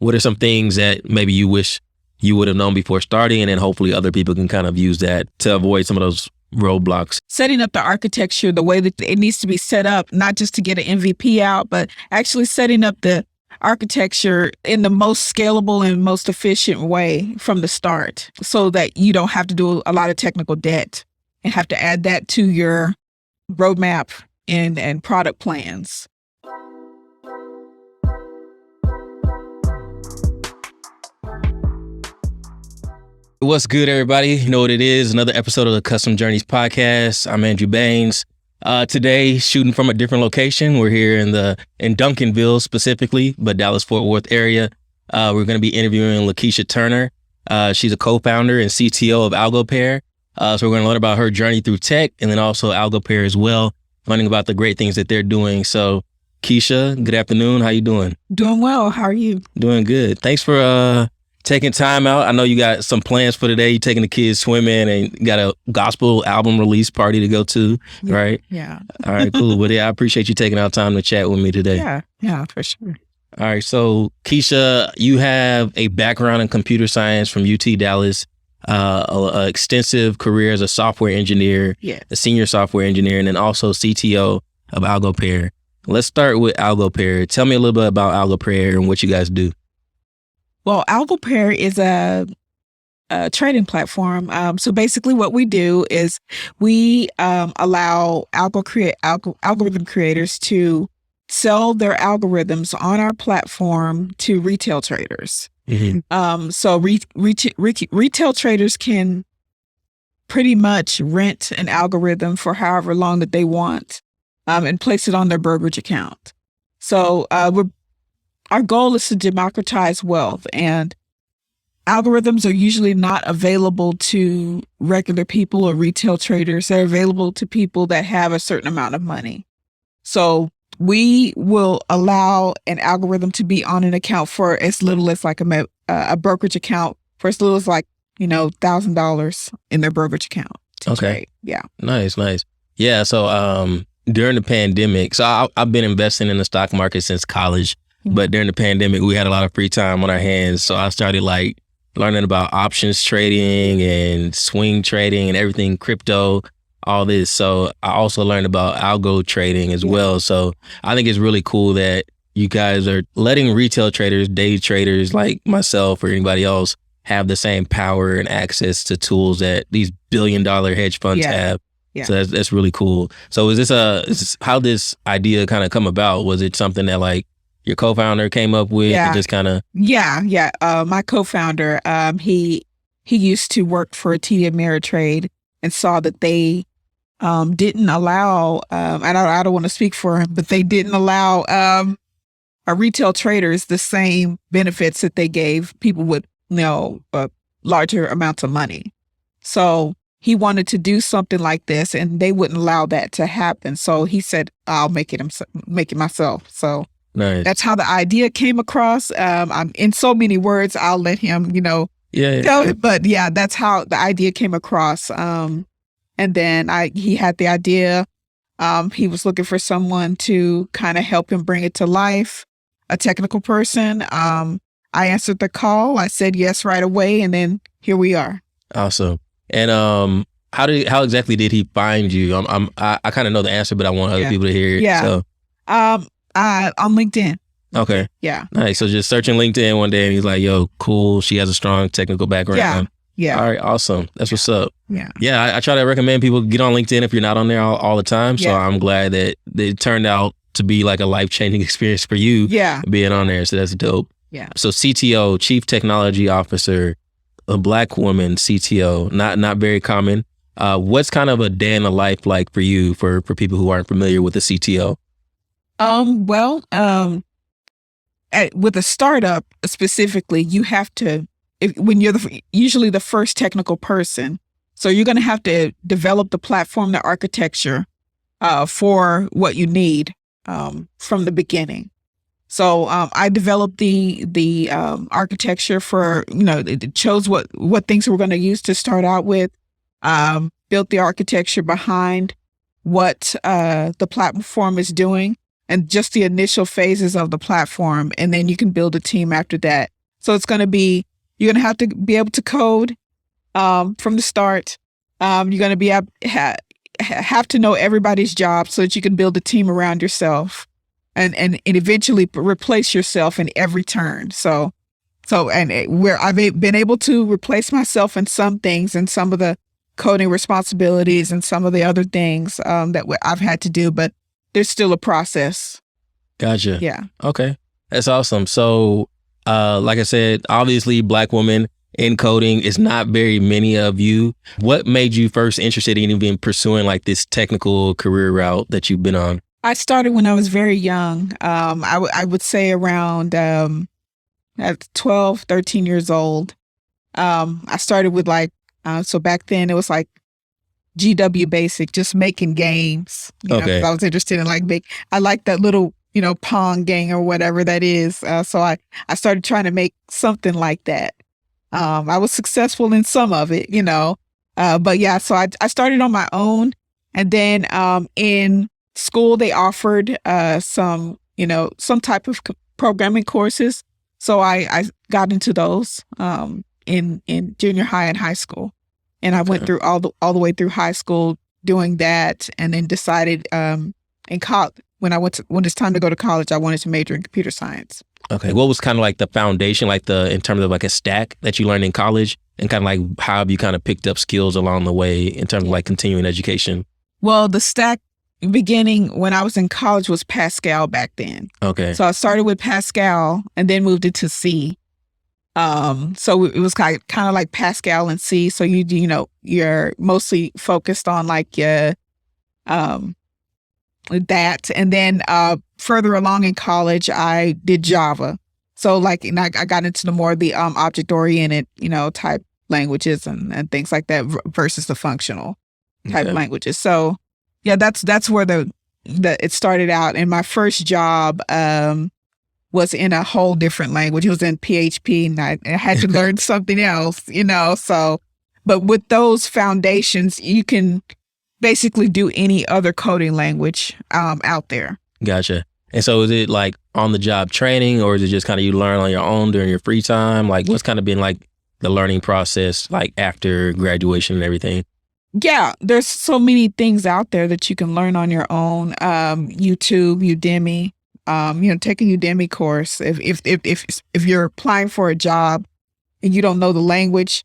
what are some things that maybe you wish you would have known before starting, and then hopefully other people can kind of use that to avoid some of those roadblocks? Setting up the architecture the way that it needs to be set up, not just to get an MVP out, but actually setting up the architecture in the most scalable and most efficient way from the start, so that you don't have to do a lot of technical debt and have to add that to your roadmap and product plans. What's good, everybody? You know what it is. Another episode of the Custom Journeys podcast. I'm Andrew Baines. Today, shooting from a different location. We're here in Duncanville specifically, but Dallas-Fort Worth area. We're going to be interviewing LaKeisha Turner. She's a co-founder and CTO of AlgoPair. So we're going to learn about her journey through tech, and then also AlgoPair as well, learning about the great things that they're doing. So Keisha, good afternoon. How you doing? Doing well. How are you? Doing good. Thanks for taking time out. I know you got some plans for today. You're taking the kids swimming and you got a gospel album release party to go to, right? Yeah. All right, cool. Well, yeah, I appreciate you taking out time to chat with me today. Yeah, for sure. All right. So Keisha, you have a background in computer science from UT Dallas, a extensive career as a software engineer, a senior software engineer, and then also CTO of AlgoPair. Let's start with AlgoPair. Tell me a little bit about AlgoPair and what you guys do. Well, AlgoPair is a trading platform. So basically what we do is we allow algorithm creators to sell their algorithms on our platform to retail traders. Mm-hmm. So retail traders can pretty much rent an algorithm for however long that they want and place it on their brokerage account. So our goal is to democratize wealth, and algorithms are usually not available to regular people or retail traders. They're available to people that have a certain amount of money. So we will allow an algorithm to be on an account for as little as like a brokerage account for as little as like, $1,000 in their brokerage account. Okay. Trade. Yeah. Nice. Yeah. So during the pandemic, so I've been investing in the stock market since college. But during the pandemic, we had a lot of free time on our hands. So I started learning about options trading and swing trading and everything, crypto, all this. So I also learned about algo trading as well. So I think it's really cool that you guys are letting retail traders, day traders like myself or anybody else have the same power and access to tools that these billion-dollar hedge funds have. Yeah. So that's really cool. So is this how this idea kind of come about? Was it something that your co-founder came up with? And just kind of... Yeah. My co-founder, he used to work for TD Ameritrade and saw that they didn't allow, and I don't want to speak for him, but they didn't allow our retail traders the same benefits that they gave people with larger amounts of money. So he wanted to do something like this, and they wouldn't allow that to happen. So he said, "I'll make it myself." So. Nice. That's how the idea came across. I'm in so many words, I'll let him, tell it. But yeah, that's how the idea came across. And then he had the idea. He was looking for someone to kind of help him bring it to life, a technical person. I answered the call. I said yes right away, and then here we are. Awesome. And how exactly did he find you? I kind of know the answer, but I want other people to hear it. Yeah. So. On LinkedIn. Okay. Yeah. Nice. So just searching LinkedIn one day and he's like, yo, cool. She has a strong technical background. Yeah. All right. Awesome. That's what's up. Yeah. Yeah. I try to recommend people get on LinkedIn if you're not on there all the time. So I'm glad that it turned out to be like a life-changing experience for you being on there. So that's dope. Yeah. So CTO, Chief Technology Officer, a Black woman CTO, not very common. What's kind of a day in the life like for you, for people who aren't familiar with the CTO? With a startup specifically, you have to, when you're usually the first technical person, so you're going to have to develop the platform, the architecture for what you need from the beginning. So I developed the architecture for, it chose what things we're going to use to start out with, built the architecture behind what the platform is doing. and just the initial phases of the platform. And then you can build a team after that. So it's going to be, you're going to have to be able to code from the start. You're going to be have to know everybody's job so that you can build a team around yourself and eventually replace yourself in every turn. So where I've been able to replace myself in some things and some of the coding responsibilities and some of the other things that I've had to do, but there's still a process. Gotcha. Yeah. Okay. That's awesome. So, like I said, obviously Black women in coding is not very many of you. What made you first interested in even pursuing like this technical career route that you've been on? I started when I was very young. I would say around at 12, 13 years old. I started with so back then it was like GW Basic, just making games. Okay. 'Cause I was interested in I like that little, Pong game or whatever that is. So I started trying to make something like that. I was successful in some of it, but yeah, so I started on my own. And then in school, they offered some type of programming courses. So I got into those in junior high and high school. And I went through all the way through high school doing that, and then decided in college, when it's time to go to college, I wanted to major in computer science. Okay. What was kind of like the foundation, in terms of like a stack that you learned in college, and kind of like how have you kind of picked up skills along the way in terms of like continuing education? Well, the stack beginning when I was in college was Pascal back then. Okay. So I started with Pascal and then moved it to C. So it was kind of like Pascal and C. So you're mostly focused on that. And then further along in college, I did Java. So I got into the more of the object-oriented, type languages and things like that versus the functional type languages. So yeah, that's where it started out. And my first job was in a whole different language. It was in PHP, and I had to learn something else, So, but with those foundations, you can basically do any other coding language out there. Gotcha. And so is it like on the job training, or is it just kind of you learn on your own during your free time? Like what's kind of been like the learning process like after graduation and everything? Yeah, there's so many things out there that you can learn on your own. YouTube, Udemy, take a Udemy course. If you're applying for a job and you don't know the language,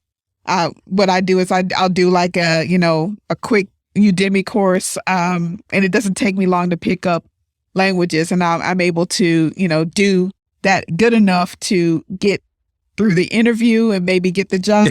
what I do is I'll do like a quick Udemy course, and it doesn't take me long to pick up languages, and I'm able to do that good enough to get through the interview and maybe get the job.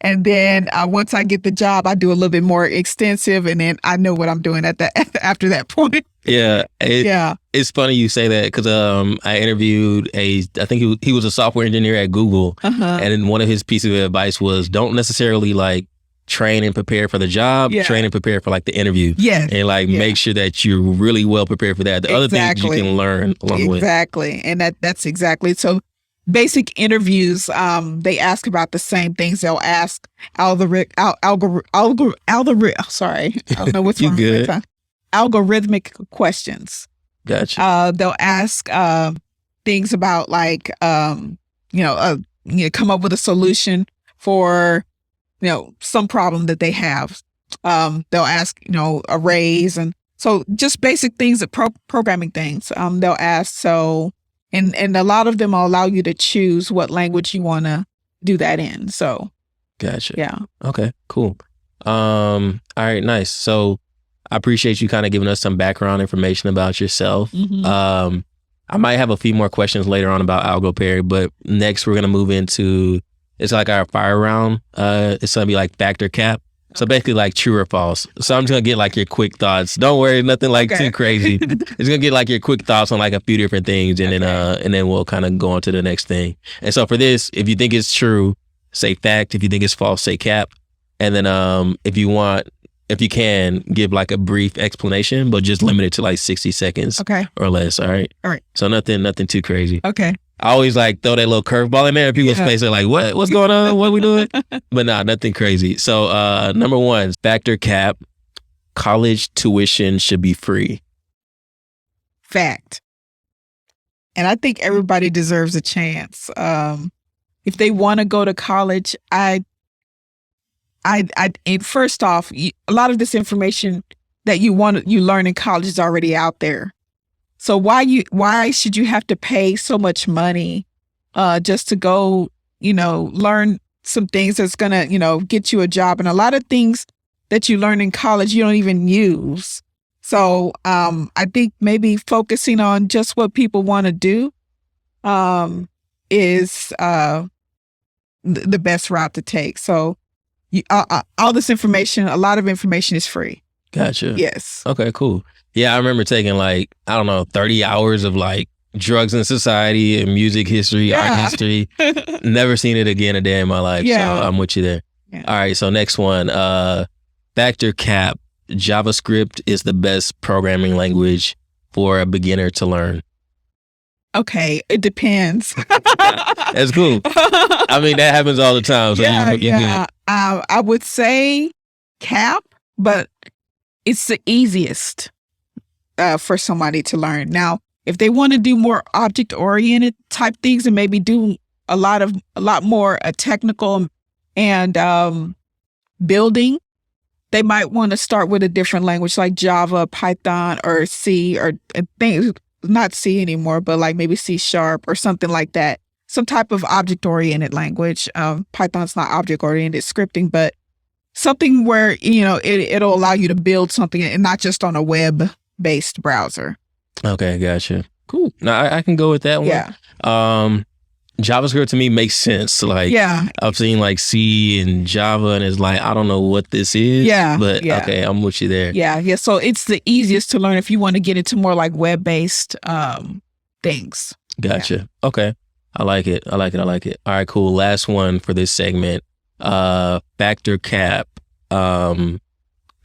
And then once I get the job, I do a little bit more extensive, and then I know what I'm doing after that point. Yeah. It's funny you say that because I interviewed I think he was a software engineer at Google. And then one of his pieces of advice was don't necessarily like train and prepare for the job, train and prepare for like the interview. Yes. And make sure that you're really well prepared for that. The other things you can learn along the way. Exactly. And that's exactly. So basic interviews, they ask about the same things. They'll ask sorry, I don't know what's you wrong good. with that. Algorithmic questions. Gotcha. They'll ask things about come up with a solution for some problem that they have. They'll ask arrays, and so just basic things that programming things. They'll ask so. And a lot of them will allow you to choose what language you want to do that in. So, gotcha. Yeah. Okay, cool. All right, nice. So I appreciate you kind of giving us some background information about yourself. Mm-hmm. I might have a few more questions later on about AlgoPair, but next we're going to move into, it's like our fire round. It's going to be like factor cap. So basically like true or false. So I'm just going to get like your quick thoughts. Don't worry, nothing like too crazy. It's going to get like your quick thoughts on like a few different things, and then we'll kind of go on to the next thing. And so for this, if you think it's true, say fact. If you think it's false, say cap. And then if you can, give like a brief explanation, but just limit it to like 60 seconds or less. All right. So nothing too crazy. Okay. I always like throw that little curveball in there. People's face are like, what's going on? What are we doing? But nah, nothing crazy. So number one, factor cap, college tuition should be free. Fact. And I think everybody deserves a chance. If they want to go to college, and first off, a lot of this information that you learn in college is already out there. So why should you have to pay so much money just to go, learn some things that's gonna, get you a job? And a lot of things that you learn in college you don't even use. So I think maybe focusing on just what people want to do is the best route to take. So all this information, a lot of information is free. Gotcha. Yes. Okay, cool. Yeah, I remember taking 30 hours of drugs in society and music history, art history. Never seen it again a day in my life. Yeah. So I'm with you there. Yeah. All right, so next one. Factor cap. JavaScript is the best programming language for a beginner to learn. Okay, it depends. That's cool. I mean, that happens all the time. So yeah. I would say cap, but it's the easiest for somebody to learn. Now, if they want to do more object-oriented type things and maybe do a lot more technical and building, they might want to start with a different language like Java, Python, or C, or things, not C anymore, but maybe C# or something like that. Some type of object-oriented language. Python's not object-oriented scripting, but something where, it'll allow you to build something and not just on a web-based browser. Okay, gotcha. Cool. Now, I can go with that one. Yeah. JavaScript to me makes sense. I've seen C and Java, and it's I don't know what this is. Yeah. But okay, I'm with you there. Yeah. So it's the easiest to learn if you want to get into more web-based things. Gotcha. Yeah. Okay. I like it. All right, cool. Last one for this segment. Factor cap.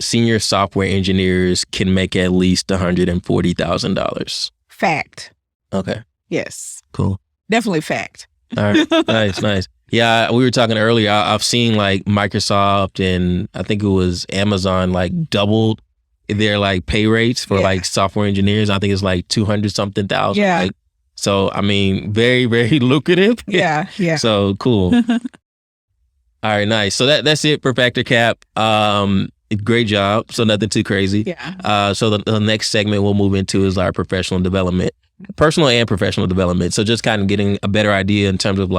Senior software engineers can make at least $140,000. Fact. Okay. Yes. Cool. Definitely fact. All right. Nice. Yeah, we were talking earlier. I've seen Microsoft and I think it was Amazon doubled their pay rates for software engineers. I think it's 200 something thousand. Yeah. So I mean, very, very lucrative. Yeah. So cool. All right, nice. So that's it for Factor Cap. Great job. So nothing too crazy. Yeah. So the next segment we'll move into is our professional development. Personal and professional development. So just kind of getting a better idea in terms of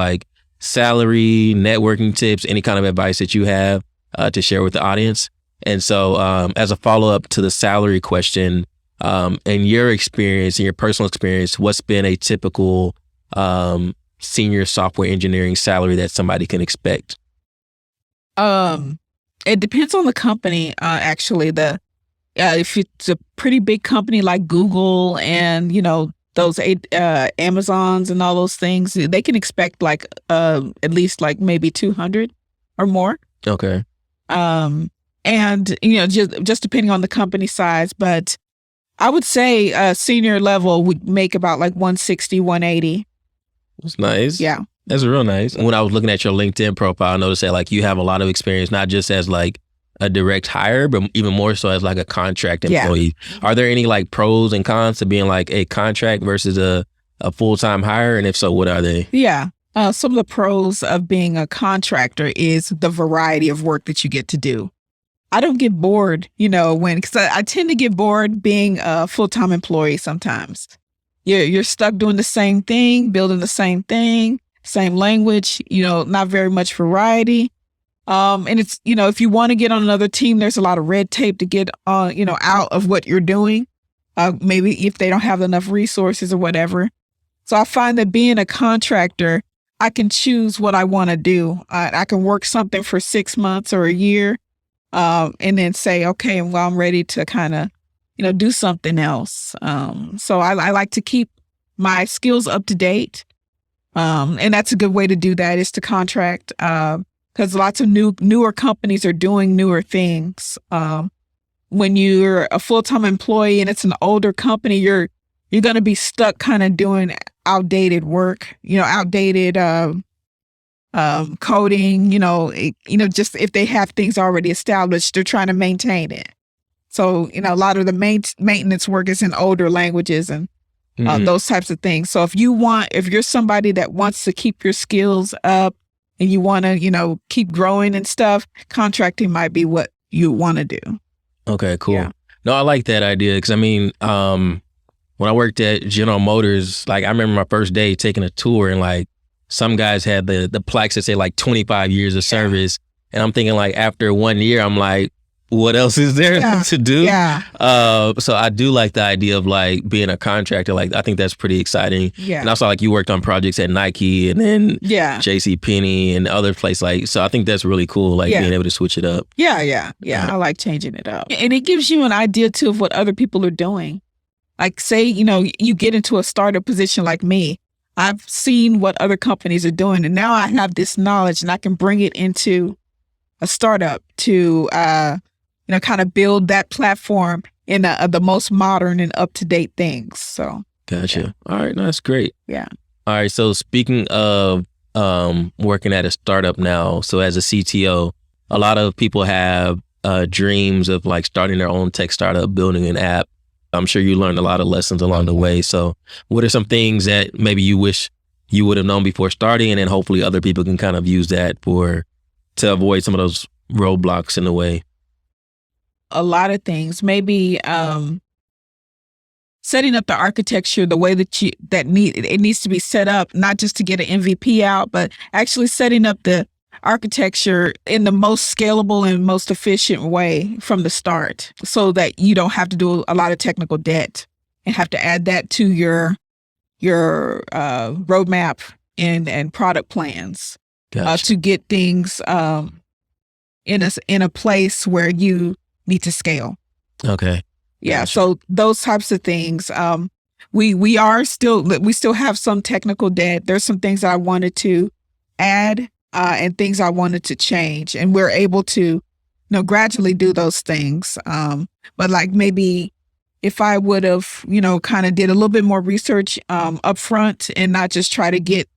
salary, networking tips, any kind of advice that you have to share with the audience. And so as a follow-up to the salary question, in your experience, in your personal experience, what's been a typical senior software engineering salary that somebody can expect? It depends on the company, actually. If it's a pretty big company like Google and, those Amazons and all those things, they can expect at least maybe 200 or more. Okay. And just depending on the company size, but I would say senior level would make about 160, 180. That's nice. Yeah. That's real nice. When I was looking at your LinkedIn profile, I noticed that you have a lot of experience, not just as a direct hire, but even more so as a contract employee. Yeah. Are there any pros and cons to being a contract versus a full-time hire? And if so, what are they? Yeah. Some of the pros of being a contractor is the variety of work that you get to do. I don't get bored, because I tend to get bored being a full-time employee sometimes. You're stuck doing the same thing, building the same thing, same language, not very much variety. And it's, if you want to get on another team, there's a lot of red tape to get, out of what you're doing. Maybe if they don't have enough resources or whatever. So I find that being a contractor, I can choose what I want to do. I can work something for 6 months or a year, and then say, okay, well, I'm ready to kind of, do something else. So I like to keep my skills up to date. And that's a good way to do that is to contract, because lots of newer companies are doing newer things. When you're a full-time employee and it's an older company, you're going to be stuck kind of doing outdated work, outdated coding, just if they have things already established, they're trying to maintain it. So, a lot of the maintenance work is in older languages, and those types of things. So if you're somebody that wants to keep your skills up and you want to, keep growing and stuff, contracting might be what you want to do. Okay, cool. Yeah. No, I like that idea because when I worked at General Motors, like I remember my first day taking a tour and like some guys had the plaques that say like 25 years of service. And I'm thinking like after 1 year, I'm like, what else is there to do? Yeah. So I do like the idea of like being a contractor. Like I think that's pretty exciting. Yeah. And also like you worked on projects at Nike and then JCPenney and other places. Like, so I think that's really cool. Like being able to switch it up. Yeah. I like changing it up. And it gives you an idea too of what other people are doing. Like say, you get into a startup position like me. I've seen what other companies are doing and now I have this knowledge and I can bring it into a startup to, kind of build that platform in the most modern and up-to-date things. So. Gotcha. Yeah. All right. No, that's great. Yeah. All right. So speaking of working at a startup now, so as a CTO, a lot of people have dreams of like starting their own tech startup, building an app. I'm sure you learned a lot of lessons along the way. So what are some things that maybe you wish you would have known before starting, and then hopefully other people can kind of use that to avoid some of those roadblocks in the way? A lot of things, maybe setting up the architecture the way that it needs to be set up, not just to get an MVP out, but actually setting up the architecture in the most scalable and most efficient way from the start so that you don't have to do a lot of technical debt and have to add that to your roadmap and product plans. Gotcha. To get things in a place where you need to scale. Okay. Yeah. Gotcha. So those types of things. We still have some technical debt. There's some things that I wanted to add and things I wanted to change, and we're able to gradually do those things. But like maybe if I would have kind of did a little bit more research up front and not just try to get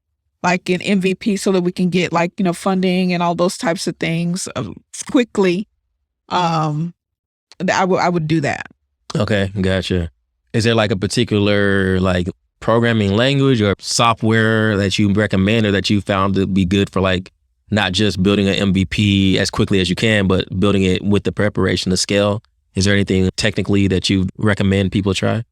like an MVP so that we can get like, funding and all those types of things quickly. I would do that. Okay. Gotcha. Is there like a particular like programming language or software that you recommend or that you found to be good for like not just building an MVP as quickly as you can, but building it with the preparation to scale? Is there anything technically that you recommend people try?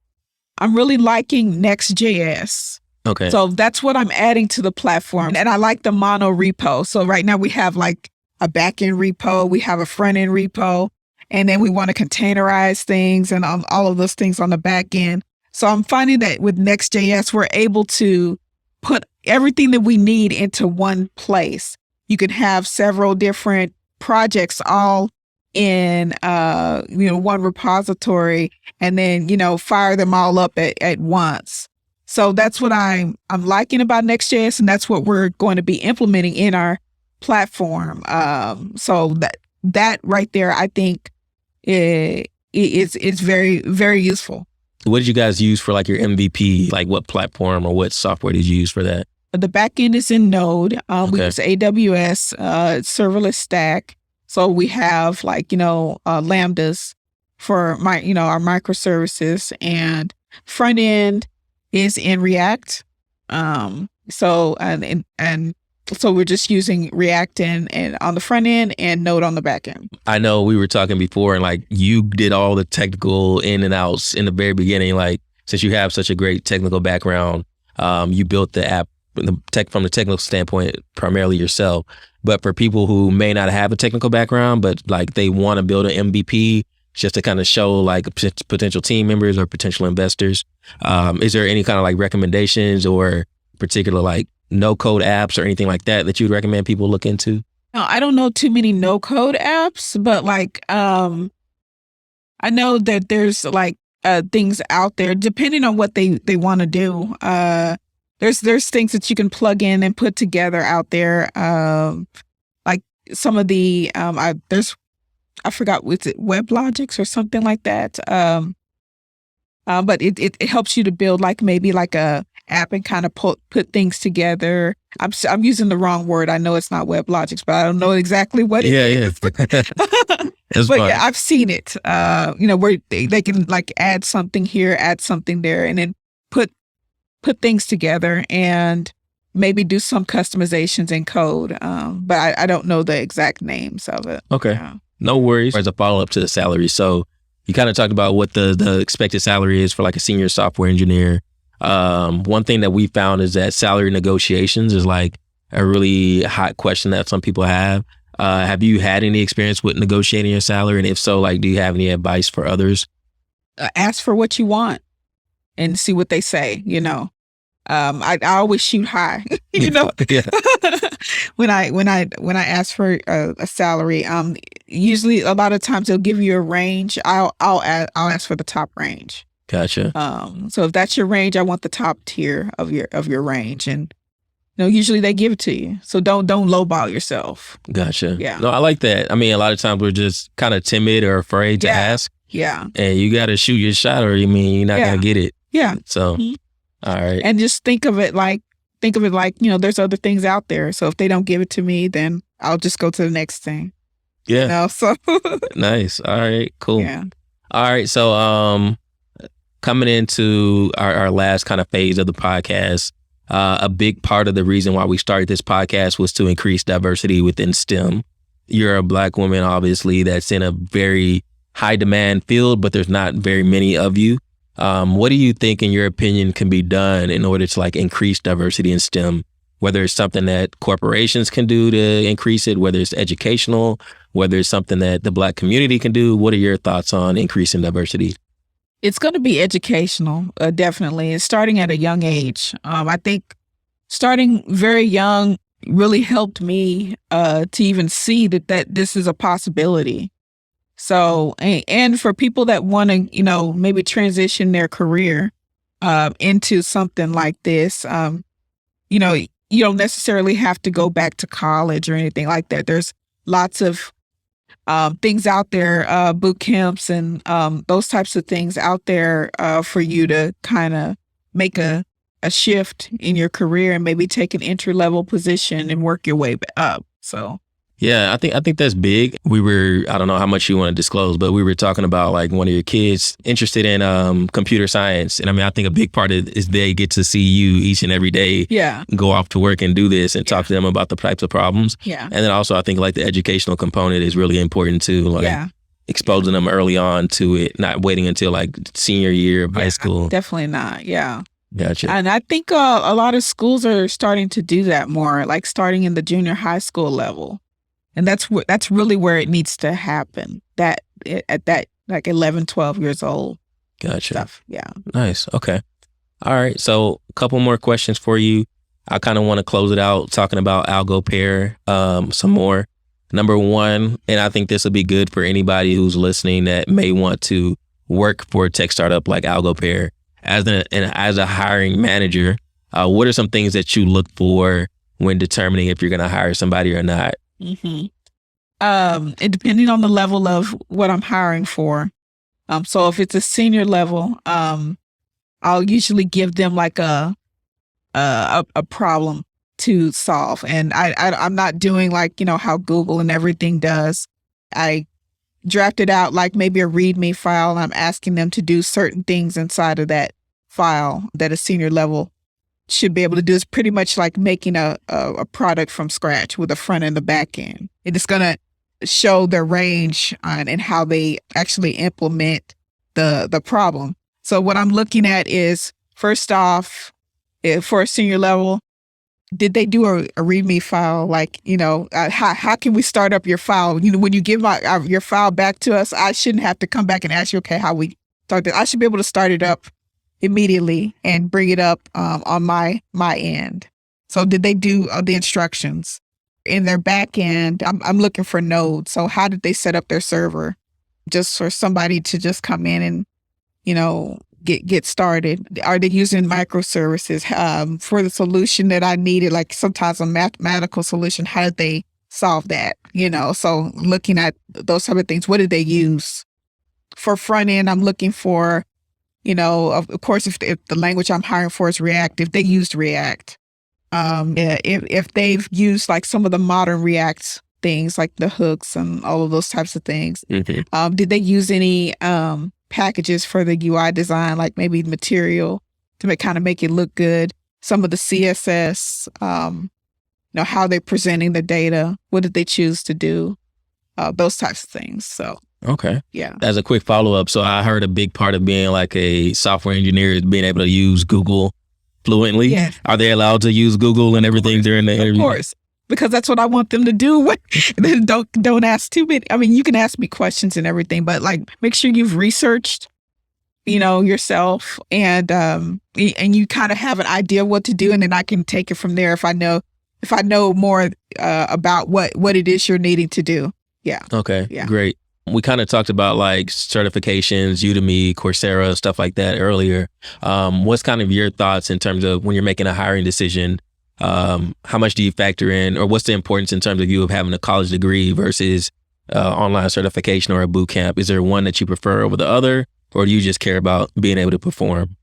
I'm really liking Next.js. Okay. So that's what I'm adding to the platform. And I like the mono repo. So right now we have like a backend repo, we have a front end repo, and then we want to containerize things and all of those things on the back end. So I'm finding that with Next.js, we're able to put everything that we need into one place. You can have several different projects all in one repository and then, fire them all up at once. So that's what I'm liking about Next.js, and that's what we're going to be implementing in our platform. So that right there, I think it's very, very useful. What did you guys use for like your MVP? Like what platform or what software did you use for that? The back end is in Node. We Okay. use AWS, serverless stack. So we have like, Lambdas for our microservices, and front end is in React. So we're just using React and on the front end and Node on the back end. I know we were talking before and like you did all the technical in and outs in the very beginning. Like since you have such a great technical background, you built the app from the technical standpoint primarily yourself. But for people who may not have a technical background, but like they want to build an MVP just to kind of show like potential team members or potential investors, is there any kind of like recommendations or particular like no code apps or anything like that you'd recommend people look into? No, I don't know too many no code apps, but like I know that there's like things out there depending on what they want to do. There's things that you can plug in and put together out there. Like some of the I forgot, was it WebLogics or something like that? But it helps you to build like maybe like a app and kind of put things together. I'm using the wrong word. I know it's not WebLogics, but I don't know exactly what it is. But yeah, I've seen it. Where they can like add something here, add something there, and then put things together and maybe do some customizations in code. But I don't know the exact names of it. Okay. Yeah. No worries. As a follow-up to the salary. So you kind of talked about what the expected salary is for like a senior software engineer. One thing that we found is that salary negotiations is like a really hot question that some people have. Have you had any experience with negotiating your salary? And if so, like, do you have any advice for others? Ask for what you want and see what they say, I always shoot high, Yeah. when I ask for a salary. Usually a lot of times they'll give you a range. I'll ask for the top range. Gotcha. So if that's your range, I want the top tier of your range, and usually they give it to you. So don't lowball yourself. Gotcha. Yeah. No, I like that. I mean, a lot of times we're just kind of timid or afraid to ask. Yeah. And you got to shoot your shot, or you're not gonna get it. Yeah. So, all right. And just think of it like there's other things out there. So if they don't give it to me, then I'll just go to the next thing. Yeah. So Nice. All right. Cool. Yeah. All right. So, coming into our last kind of phase of the podcast, a big part of the reason why we started this podcast was to increase diversity within STEM. You're a Black woman, obviously, that's in a very high demand field, but there's not very many of you. What do you think, in your opinion, can be done in order to like increase diversity in STEM? Whether it's something that corporations can do to increase it, whether it's educational, whether it's something that the Black community can do. What are your thoughts on increasing diversity? It's going to be educational, definitely, and starting at a young age. I think starting very young really helped me to even see that this is a possibility. So, and for people that want to, maybe transition their career into something like this, you don't necessarily have to go back to college or anything like that. There's lots of things out there, boot camps and those types of things out there for you to kind of make a shift in your career and maybe take an entry-level position and work your way up. So. Yeah, I think that's big. I don't know how much you want to disclose, but we were talking about like one of your kids interested in computer science. And I mean, I think a big part of it is they get to see you each and every day go off to work and do this and talk to them about the types of problems. Yeah. And then also I think like the educational component is really important too. Like exposing them early on to it, not waiting until like senior year of high school. Definitely not. Yeah. Gotcha. And I think a lot of schools are starting to do that more, like starting in the junior high school level. And that's really where it needs to happen, at that like 11, 12 years old. Gotcha. Stuff. Yeah. Nice. Okay. All right. So a couple more questions for you. I kind of want to close it out talking about AlgoPair some more. Number one, and I think this will be good for anybody who's listening that may want to work for a tech startup like AlgoPair. As a hiring manager, what are some things that you look for when determining if you're going to hire somebody or not? Mm-hmm. And depending on the level of what I'm hiring for. So if it's a senior level, I'll usually give them like a problem to solve. And I'm not doing like, how Google and everything does. I drafted out like maybe a README file, and I'm asking them to do certain things inside of that file that a senior level should be able to do. Is pretty much like making a product from scratch with a front and the back end. And it's going to show their range and how they actually implement the problem. So what I'm looking at is, first off, for a senior level, did they do a README file? Like, how can we start up your file? When you give your file back to us, I shouldn't have to come back and ask you, okay, how we start this. I should be able to start it up immediately and bring it up on my end. So did they do the instructions in their back end? I'm looking for Node. So how did they set up their server? Just for somebody to just come in and, get started. Are they using microservices for the solution that I needed? Like sometimes a mathematical solution, how did they solve that? So looking at those type of things, what did they use? For front end, I'm looking for, of course, if the language I'm hiring for is React, if they used React, if they've used like some of the modern React things like the hooks and all of those types of things, did they use any packages for the UI design, like maybe Material to kind of make it look good. Some of the CSS, how they're presenting the data, what did they choose to do, those types of things. So, okay. Yeah. As a quick follow-up, so I heard a big part of being like a software engineer is being able to use Google fluently. Yes. Are they allowed to use Google and everything during the interview? Of course, because that's what I want them to do. Don't ask too many. I mean, you can ask me questions and everything, but like make sure you've researched, yourself, and you kind of have an idea of what to do, and then I can take it from there if I know more about what it is you're needing to do. Yeah. Okay. Yeah. Great. We kind of talked about like certifications, Udemy, Coursera, stuff like that earlier. What's kind of your thoughts in terms of when you're making a hiring decision? How much do you factor in, or what's the importance in terms of you of having a college degree versus online certification or a boot camp? Is there one that you prefer over the other, or do you just care about being able to perform?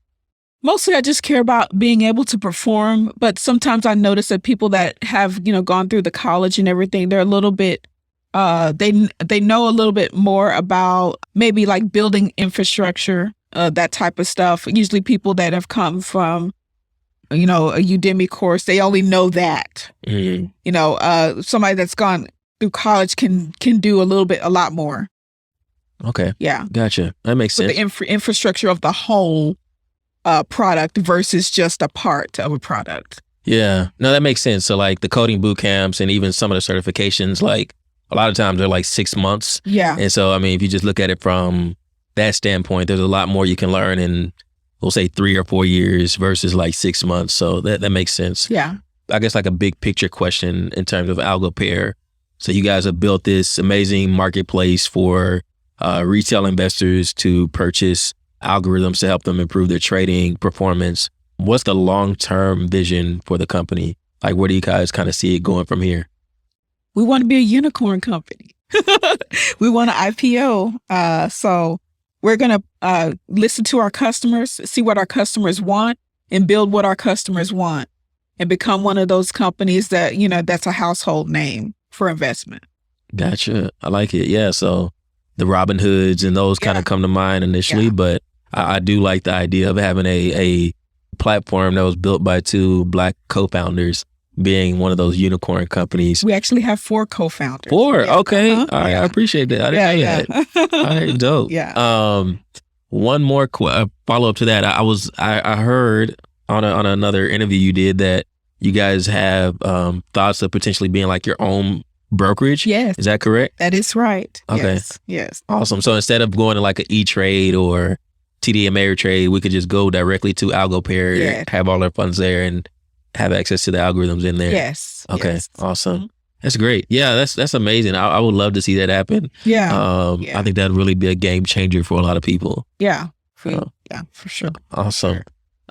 Mostly I just care about being able to perform, but sometimes I notice that people that have, gone through the college and everything, they're a little bit, they know a little bit more about maybe like building infrastructure, that type of stuff. Usually people that have come from, a Udemy course, they only know that. Mm-hmm. Somebody that's gone through college can do a lot more. Okay. Yeah. Gotcha. That makes sense. The infrastructure of the whole product versus just a part of a product. Yeah, no, that makes sense. So like the coding boot camps and even some of the certifications, like a lot of times they're like 6 months. Yeah. And so, I mean, if you just look at it from that standpoint, there's a lot more you can learn in, we'll say 3 or 4 years versus like 6 months. So that makes sense. Yeah. I guess like a big picture question in terms of AlgoPair. So you guys have built this amazing marketplace for retail investors to purchase algorithms to help them improve their trading performance. What's the long-term vision for the company? Like, where do you guys kind of see it going from here? We want to be a unicorn company. We want to IPO. So we're going to listen to our customers, see what our customers want, and build what our customers want, and become one of those companies that, that's a household name for investment. Gotcha. I like it. Yeah. So the Robin Hoods and those kind of come to mind initially, but I do like the idea of having a platform that was built by 2 Black co-founders being one of those unicorn companies. We actually have 4 co-founders. 4? Yeah. Okay. Uh-huh. All right. I appreciate that. I didn't know that. All right. Dope. Yeah. One more follow-up to that. I heard on another interview you did that you guys have thoughts of potentially being like your own brokerage. Yes. Is that correct? That is right. Okay. Yes. Awesome. So instead of going to like an E-Trade or TD Ameritrade, we could just go directly to AlgoPair, have all our funds there, and have access to the algorithms in there. Yes. Okay. Yes. Awesome. Mm-hmm. That's great. Yeah, that's amazing. I would love to see that happen. Yeah. I think that'd really be a game changer for a lot of people. Yeah. For sure. Awesome.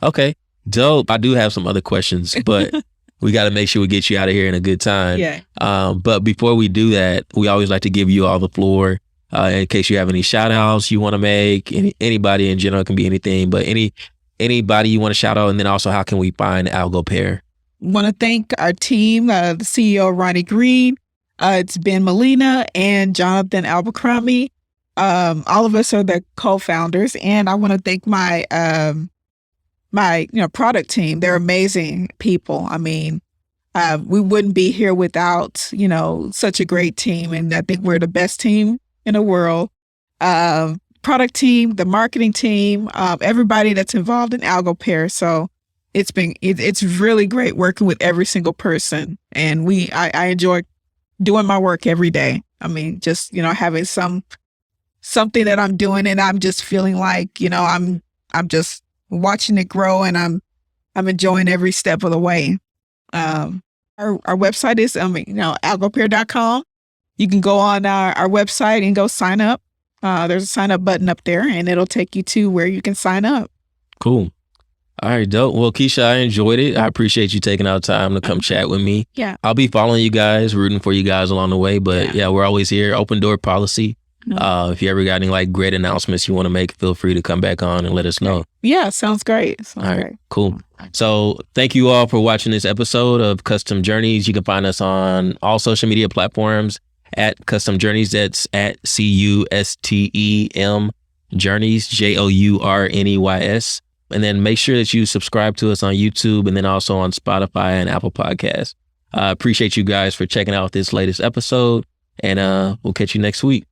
Okay. Dope. I do have some other questions, but we got to make sure we get you out of here in a good time. Yeah. But before we do that, we always like to give you all the floor. In case you have any shout outs you want to make, anybody in general, can be anything, but anybody you want to shout out, and then also how can we find AlgoPair? Want to thank our team, the CEO, Ronnie Green. It's Ben Molina and Jonathan Abercrombie. All of us are the co-founders, and I want to thank my product team. They're amazing people. I mean, we wouldn't be here without, such a great team, and I think we're the best team in the world. Product team, the marketing team, everybody that's involved in AlgoPair. So it's really great working with every single person, and I enjoy doing my work every day. I mean, just having something that I'm doing, and I'm just feeling like I'm just watching it grow, and I'm enjoying every step of the way. Our website is algopair.com. You can go on our website and go sign up. There's a sign up button up there, and it'll take you to where you can sign up. Cool. All right, dope. Well, Keisha, I enjoyed it. I appreciate you taking out time to come chat with me. Yeah. I'll be following you guys, rooting for you guys along the way. But yeah, we're always here. Open door policy. If you ever got any like great announcements you want to make, feel free to come back on and let us know. Yeah, sounds great. All right, cool. So thank you all for watching this episode of Custom Journeys. You can find us on all social media platforms at Custom Journeys. That's at CUSTEM Journeys, JOURNEYS. And then make sure that you subscribe to us on YouTube and then also on Spotify and Apple Podcasts. I appreciate you guys for checking out this latest episode, and we'll catch you next week.